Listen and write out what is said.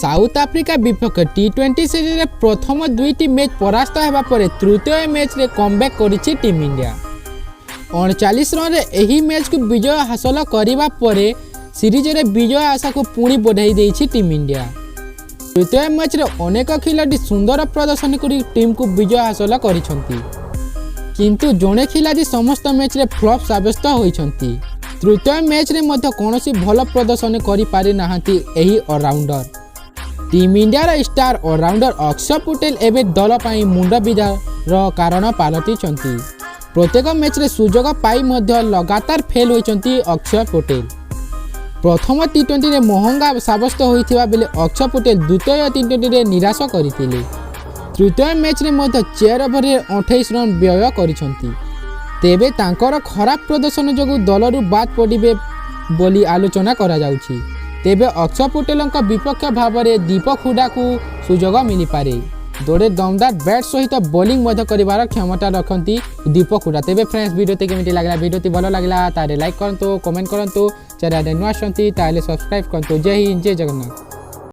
South Africa विपक्ष टी20 series प्रथम दुईटी match परास्त होगा पर तृतीय मैच रे कमबैक करिछि टीम इंडिया। 39 रन रे एही मैच को विजय हासिल करने पर सीरीज रे विजय आशा को पुणी बढ़ाई देछि टीम इंडिया। तृतीय मैच रे अनेक खिलाड़ी सुंदर प्रदर्शन कर टीम को विजय हासिल करिसंती, किंतु जड़े खिलाड़ी समस्त मैच रे फ्लॉप साब्यस्त होइछंती। तृतीय मैच रे मध्य कोनोसी भल प्रदर्शन करि पारि नाहंती एही allrounder. Team India star allrounder Akshay Patel एवं दल पर मुंड बिधार कारण पलटिंट। प्रत्येक मैच रे सुजोग पाई मध्य लगातार फेल होइछंती अक्षय पटेल। प्रथम टी20 रे महंगा साब्यस्त होइथिबा बेले अक्षय पटेल द्वितीय टी20 रे निराश करथिले। तृतीय मैच रे मध्य 4 ओवर रे 28 रन व्यय करिसंती। तेबे तांकर खराब प्रदर्शन जोगु दलरू बाद पड़िबे बोली आलोचना करा जाउछि। तेबे अक्षय पटेल विपक्ष भाव में दीपक हुडा को सुजोग मिल पारे। जोड़े दमदार बैट सहित बॉलिंग कर क्षमता रखती दीपक हुडा। तेबे फ्रेंड्स वीडियो केमिति लागला, वीडियो भल लागला तारे लाइक करंतु, कमेंट करंतु, चैनल नुआ आसंती ताले सब्सक्राइब करंतु। जय हिंद, जय जगन्नाथ।